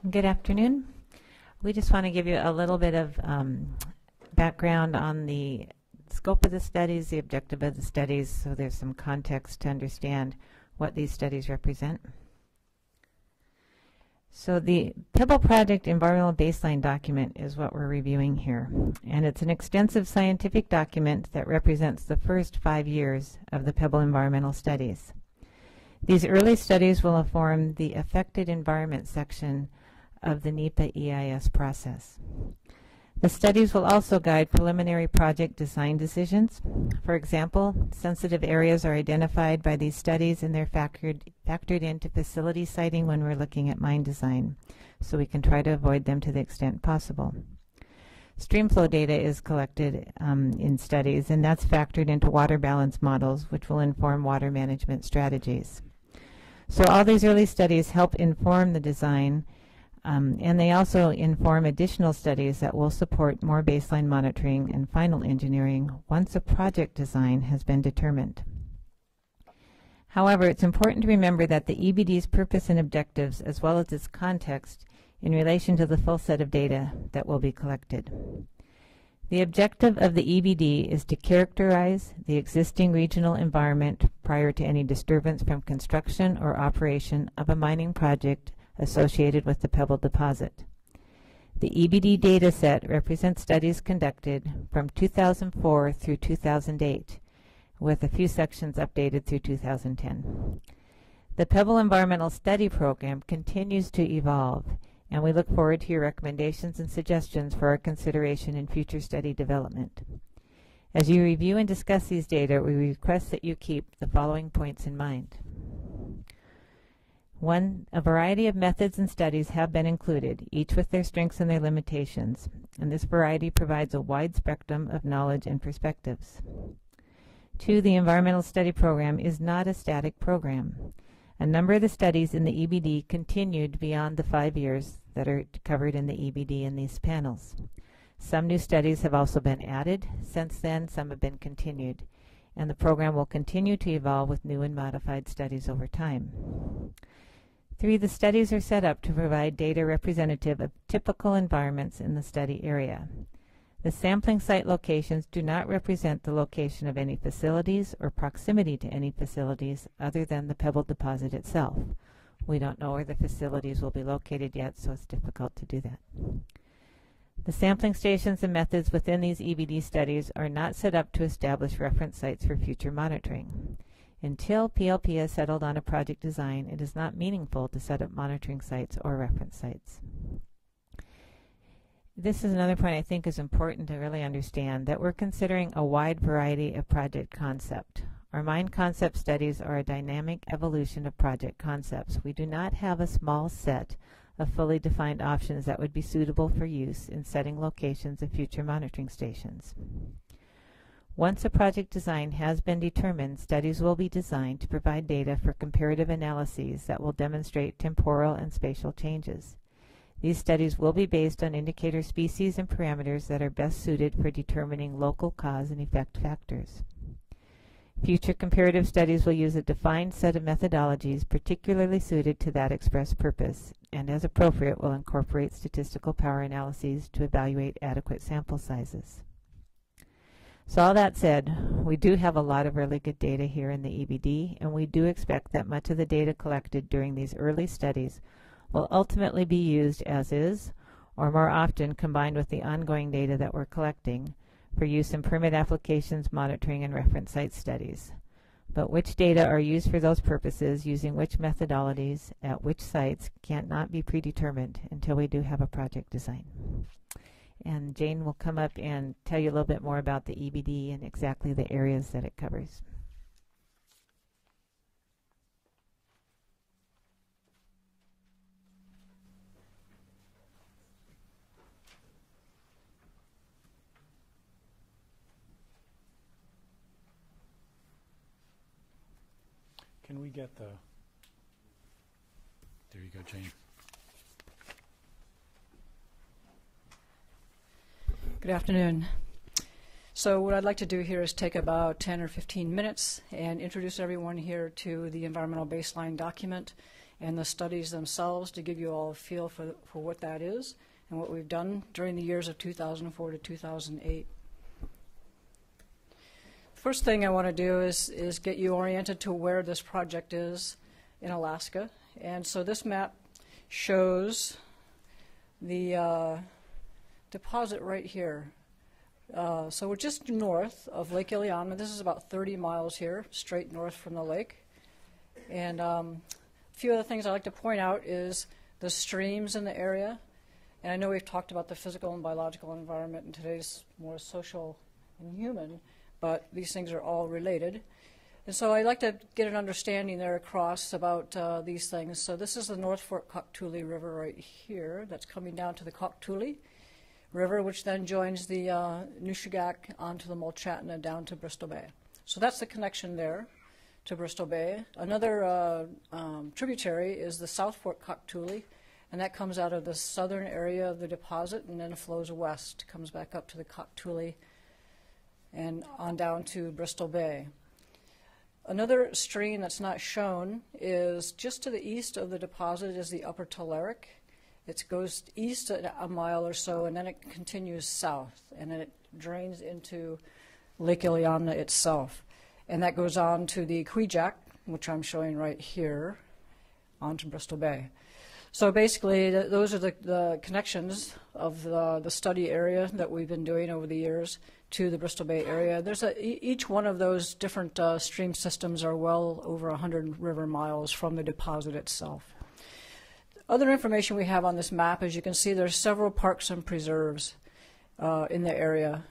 Good afternoon. We just want to give you a little bit of background on the scope of the studies, the objective of the studies, so there's some context to understand what these studies represent. So the Pebble Project Environmental Baseline document is what we're reviewing here, and it's an extensive scientific document that represents the first 5 years of the Pebble environmental studies. These early studies will inform the affected environment section of the NEPA EIS process. The studies will also guide preliminary project design decisions. For example, sensitive areas are identified by these studies and they're factored into facility siting when we're looking at mine design, so we can try to avoid them to the extent possible. Streamflow data is collected in studies, and that's factored into water balance models, which will inform water management strategies. So all these early studies help inform the design, and they also inform additional studies that will support more baseline monitoring and final engineering once a project design has been determined. However, it's important to remember that the EBD's purpose and objectives, as well as its context, in relation to the full set of data that will be collected. The objective of the EBD is to characterize the existing regional environment prior to any disturbance from construction or operation of a mining project associated with the Pebble deposit. The EBD data set represents studies conducted from 2004 through 2008, with a few sections updated through 2010. The Pebble Environmental Study Program continues to evolve, and we look forward to your recommendations and suggestions for our consideration in future study development. As you review and discuss these data, we request that you keep the following points in mind. 1, a variety of methods and studies have been included, each with their strengths and their limitations, and this variety provides a wide spectrum of knowledge and perspectives. 2, the environmental study program is not a static program. A number of the studies in the EBD continued beyond the 5 years that are covered in the EBD in these panels. Some new studies have also been added. Since then, some have been continued, and the program will continue to evolve with new and modified studies over time. 3, the studies are set up to provide data representative of typical environments in the study area. The sampling site locations do not represent the location of any facilities or proximity to any facilities other than the Pebble deposit itself. We don't know where the facilities will be located yet, so it's difficult to do that. The sampling stations and methods within these EBD studies are not set up to establish reference sites for future monitoring. Until PLP has settled on a project design, it is not meaningful to set up monitoring sites or reference sites. This is another point I think is important to really understand, that we're considering a wide variety of project concept. Our mine concept studies are a dynamic evolution of project concepts. We do not have a small set of fully defined options that would be suitable for use in setting locations of future monitoring stations. Once a project design has been determined, studies will be designed to provide data for comparative analyses that will demonstrate temporal and spatial changes. These studies will be based on indicator species and parameters that are best suited for determining local cause and effect factors. Future comparative studies will use a defined set of methodologies particularly suited to that express purpose, and as appropriate will incorporate statistical power analyses to evaluate adequate sample sizes. So all that said, we do have a lot of really good data here in the EBD, and we do expect that much of the data collected during these early studies will ultimately be used as is, or more often combined with the ongoing data that we're collecting for use in permit applications, monitoring, and reference site studies. But which data are used for those purposes, using which methodologies, at which sites, cannot be predetermined until we do have a project design. And Jane will come up and tell you a little bit more about the EBD and exactly the areas that it covers. Can we get the... There you go, Jane. Good afternoon. So what I'd like to do here is take about 10 or 15 minutes and introduce everyone here to the environmental baseline document and the studies themselves to give you all a feel for what that is and what we've done during the years of 2004 to 2008. First thing I want to do is get you oriented to where this project is in Alaska. And so this map shows the deposit right here. So we're just north of Lake Iliamna. This is about 30 miles here, straight north from the lake. And a few other things I'd like to point out is the streams in the area. And I know we've talked about the physical and biological environment, and today's more social and human, but these things are all related. And so I'd like to get an understanding there across about these things. So this is the North Fork Koktuli River right here that's coming down to the Koktuli River, which then joins the Nushagak onto the Mulchatna down to Bristol Bay. So that's the connection there to Bristol Bay. Another tributary is the South Fork Koktuli, and that comes out of the southern area of the deposit and then flows west, comes back up to the Koktuli and on down to Bristol Bay. Another stream that's not shown is just to the east of the deposit is the Upper Telerik. It goes east a mile or so, and then it continues south, and then it drains into Lake Iliamna itself. And that goes on to the Kwijak, which I'm showing right here, onto Bristol Bay. So basically, those are the connections of the study area that we've been doing over the years to the Bristol Bay area. There's each one of those different stream systems are well over 100 river miles from the deposit itself. Other information we have on this map, as you can see, there's several parks and preserves in the area.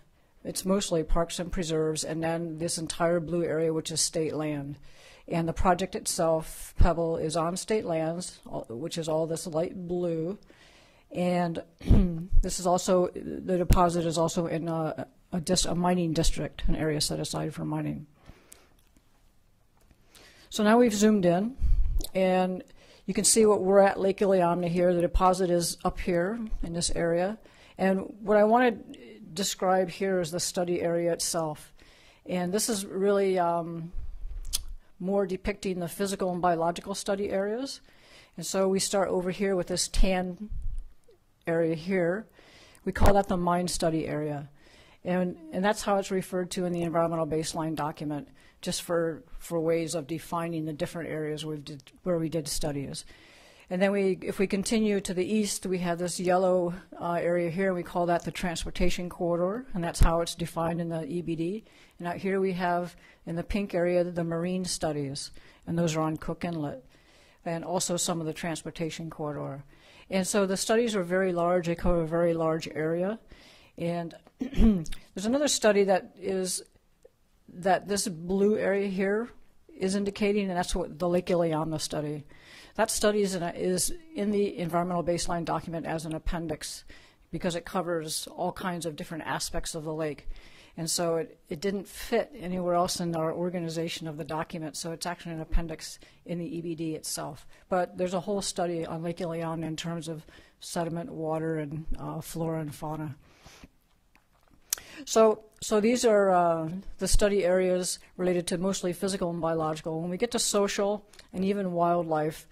It's mostly parks and preserves, and then this entire blue area, which is state land. And the project itself, Pebble, is on state lands, which is all this light blue. And this is also, the deposit is also in a mining district, an area set aside for mining. So now we've zoomed in, and you can see what we're at Lake Iliamna here. The deposit is up here in this area. And what I want to describe here is the study area itself. And this is really more depicting the physical and biological study areas. And so we start over here with this tan area here. We call that the mine study area. And that's how it's referred to in the environmental baseline document, just for ways of defining the different areas where we did studies. And then if we continue to the east, we have this yellow area here. We call that the transportation corridor, and that's how it's defined in the EBD. And out here we have, in the pink area, the marine studies, and those are on Cook Inlet, and also some of the transportation corridor. And so the studies are very large. They cover a very large area. And there's another study that this blue area here is indicating, and that's what the Lake Iliamna study. That study is in the environmental baseline document as an appendix because it covers all kinds of different aspects of the lake. And so it didn't fit anywhere else in our organization of the document, so it's actually an appendix in the EBD itself. But there's a whole study on Lake Iliamna in terms of sediment, water, and flora and fauna. So these are the study areas related to mostly physical and biological. When we get to social and even wildlife,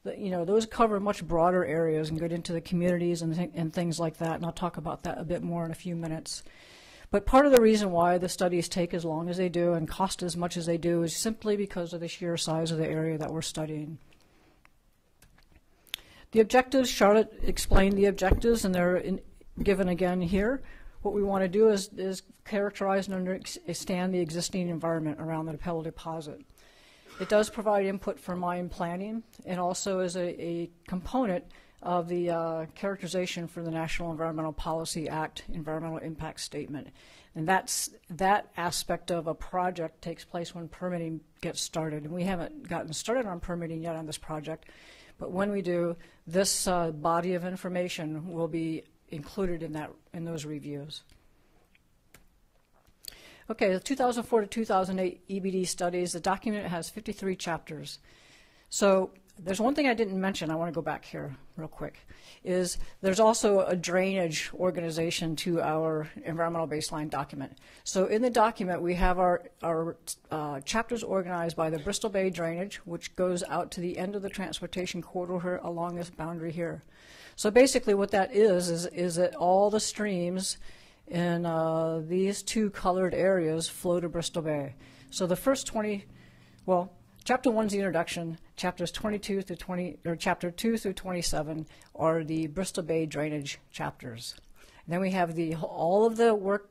those cover much broader areas and get into the communities and things like that, and I'll talk about that a bit more in a few minutes. But part of the reason why the studies take as long as they do and cost as much as they do is simply because of the sheer size of the area that we're studying. The objectives, Charlotte explained the objectives, and they're given again here. What we want to do is characterize and understand the existing environment around the Pebble deposit. It does provide input for mine planning and also is a component of the characterization for the National Environmental Policy Act Environmental Impact Statement. And that aspect of a project takes place when permitting gets started. And we haven't gotten started on permitting yet on this project, but when we do, this body of information will be included in those reviews. Okay, the 2004 to 2008 EBD studies, the document has 53 chapters. So There's one thing I didn't mention, I want to go back here real quick, is there's also a drainage organization to our environmental baseline document. So in the document, we have our chapters organized by the Bristol Bay drainage, which goes out to the end of the transportation corridor along this boundary here. So basically what that is that all the streams in these two colored areas flow to Bristol Bay. So the first 20, well, Chapter 1 is the introduction. Chapters 22 through 20, or Chapter 2 through 27 are the Bristol Bay drainage chapters. And then we have all of the work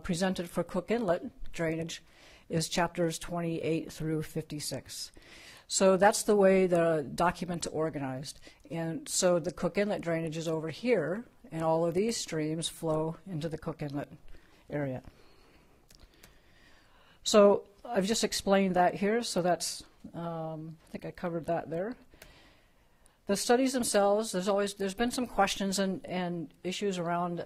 presented for Cook Inlet drainage is chapters 28 through 56. So that's the way the document's organized. And so the Cook Inlet drainage is over here, and all of these streams flow into the Cook Inlet area. So I've just explained that here, so that's, I think I covered that there. The studies themselves, there's been some questions and issues around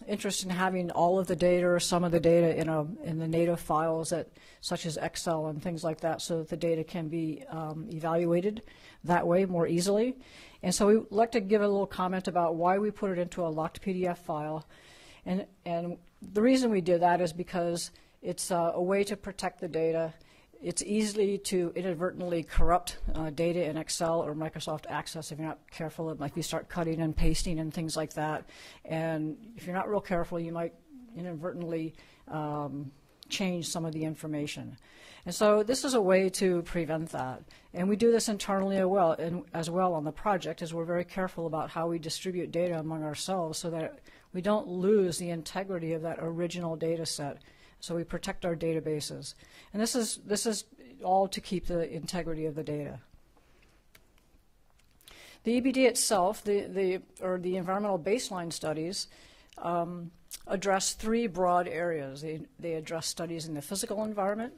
interest in having all of the data or some of the data in the native files such as Excel and things like that, so that the data can be evaluated that way more easily. And so we'd like to give a little comment about why we put it into a locked PDF file. And the reason we did that is because it's a way to protect the data. It's easy to inadvertently corrupt data in Excel or Microsoft Access if you're not careful. It might be start cutting and pasting and things like that. And if you're not real careful, you might inadvertently change some of the information. And so this is a way to prevent that. And we do this internally as well on the project, as we're very careful about how we distribute data among ourselves so that we don't lose the integrity of that original data set. So we protect our databases. And this is all to keep the integrity of the data. The EBD itself, the environmental baseline studies, address three broad areas. They address studies in the physical environment,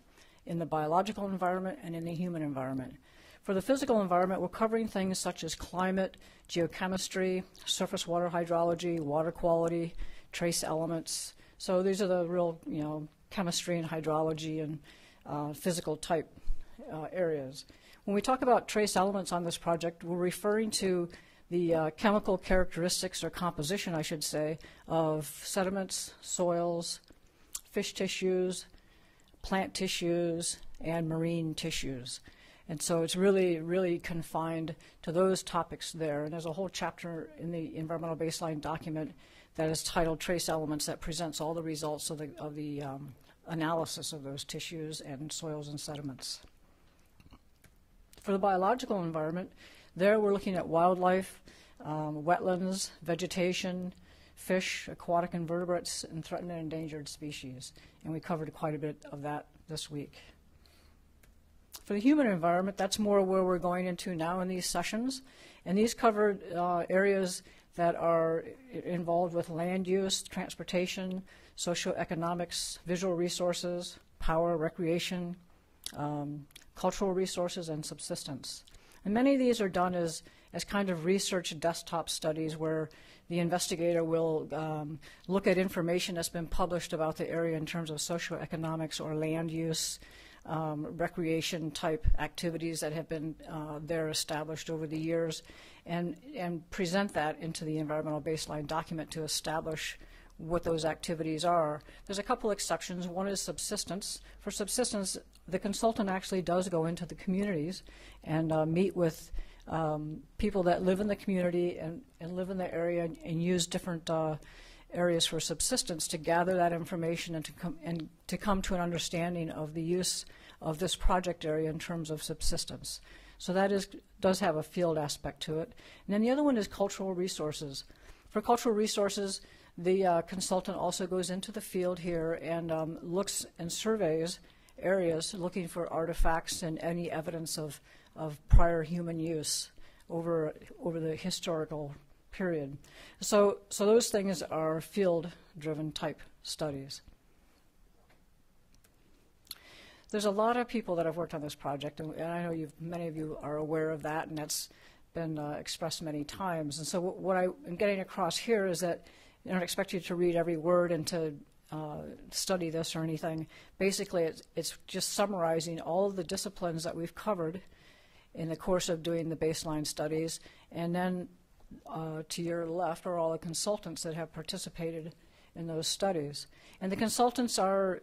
in the biological environment, and in the human environment. For the physical environment, we're covering things such as climate, geochemistry, surface water hydrology, water quality, trace elements. So these are the real, chemistry and hydrology and physical type areas. When we talk about trace elements on this project, we're referring to the chemical characteristics or composition, I should say, of sediments, soils, fish tissues, plant tissues, and marine tissues. And so it's really, really confined to those topics there. And there's a whole chapter in the environmental baseline document that is titled Trace Elements that presents all the results of the analysis of those tissues and soils and sediments. For the biological environment, there we're looking at wildlife, wetlands, vegetation, fish, aquatic invertebrates, and threatened and endangered species. And we covered quite a bit of that this week. For the human environment, that's more where we're going into now in these sessions. And these covered areas that are involved with land use, transportation, socioeconomics, visual resources, power, recreation, cultural resources, and subsistence. And many of these are done as kind of research desktop studies where the investigator will look at information that's been published about the area in terms of socioeconomics or land use, recreation type activities that have been there established over the years, and present that into the environmental baseline document to establish what those activities are. There's a couple exceptions. One is subsistence. For subsistence, the consultant actually does go into the communities and meet with people that live in the community and live in the area and use different areas for subsistence to gather that information and to come to an understanding of the use of this project area in terms of subsistence. So that does have a field aspect to it. And then the other one is cultural resources. For cultural resources, the consultant also goes into the field here and looks and surveys areas looking for artifacts and any evidence of prior human use over the historical period. So those things are field-driven type studies. There's a lot of people that have worked on this project, and I know many of you are aware of that, and that's been expressed many times. And so what I'm getting across here is that I don't expect you to read every word and to study this or anything. Basically, it's just summarizing all of the disciplines that we've covered in the course of doing the baseline studies. And then to your left are all the consultants that have participated in those studies. And the consultants are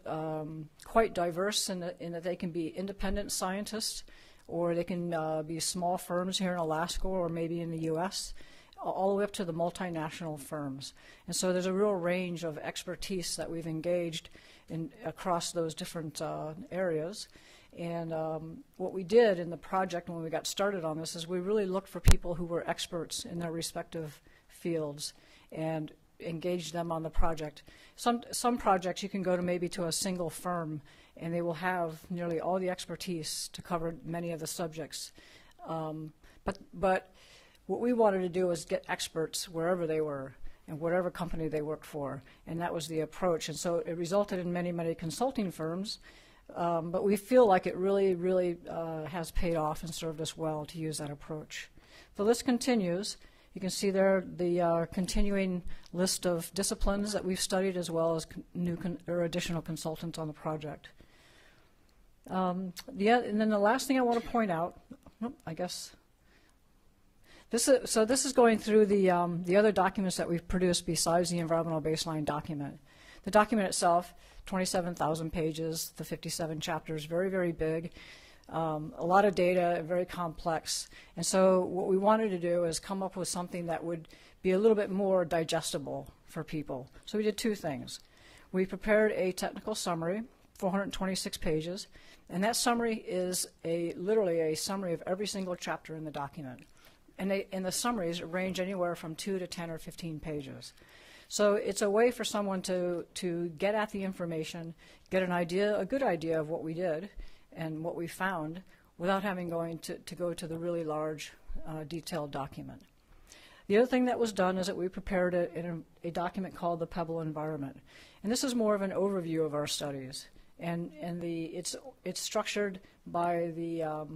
quite diverse in that they can be independent scientists, or they can be small firms here in Alaska or maybe in the U.S., all the way up to the multinational firms. And so there's a real range of expertise that we've engaged in across those different areas. And what we did in the project when we got started on this is we really looked for people who were experts in their respective fields and engaged them on the project. Some projects you can go to maybe to a single firm and they will have nearly all the expertise to cover many of the subjects. But what we wanted to do was get experts wherever they were and whatever company they worked for, and that was the approach. And so it resulted in many, many consulting firms, but we feel like it really, really has paid off and served us well to use that approach. The list continues. You can see there the continuing list of disciplines that we've studied, as well as additional consultants on the project. And then the last thing I want to point out, I guess, this is going through the other documents that we've produced besides the environmental baseline document. The document itself, 27,000 pages, the 57 chapters, very, very big. A lot of data, very complex. And so what we wanted to do is come up with something that would be a little bit more digestible for people. So we did two things. We prepared a technical summary, 426 pages, and that summary is literally a summary of every single chapter in the document. And the summaries range anywhere from 2 to 10 or 15 pages. So it's a way for someone to get at the information, get a good idea of what we did and what we found, without having to go to the really large, detailed document. The other thing that was done is that we prepared a document called the Pebble Environment, and this is more of an overview of our studies, and it's structured by the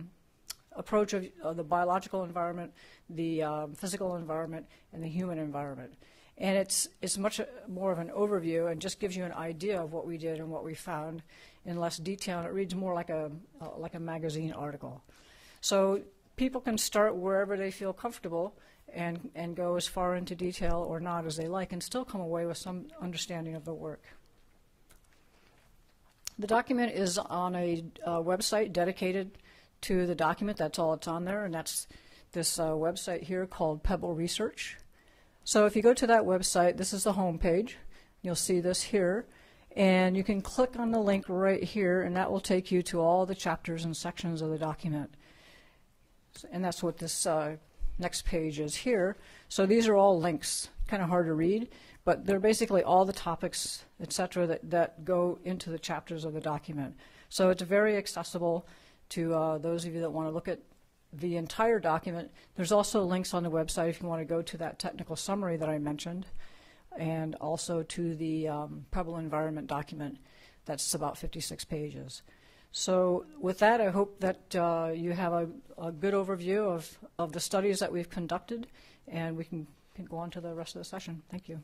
approach of the biological environment, the physical environment, and the human environment. And it's much more of an overview and just gives you an idea of what we did and what we found in less detail. And it reads more like a magazine article. So people can start wherever they feel comfortable and go as far into detail or not as they like and still come away with some understanding of the work. The document is on a website dedicated to the document. That's all it's on there, and that's this website here called Pebble Research. So if you go to that website, this is the home page. You'll see this here, and you can click on the link right here, and that will take you to all the chapters and sections of the document. And that's what this next page is here. So these are all links, kind of hard to read, but they're basically all the topics, etc., that go into the chapters of the document. So it's very accessible to those of you that want to look at the entire document. There's also links on the website if you want to go to that technical summary that I mentioned, and also to the Pebble Environment document. That's about 56 pages. So with that, I hope that you have a good overview of the studies that we've conducted, and we can go on to the rest of the session. Thank you.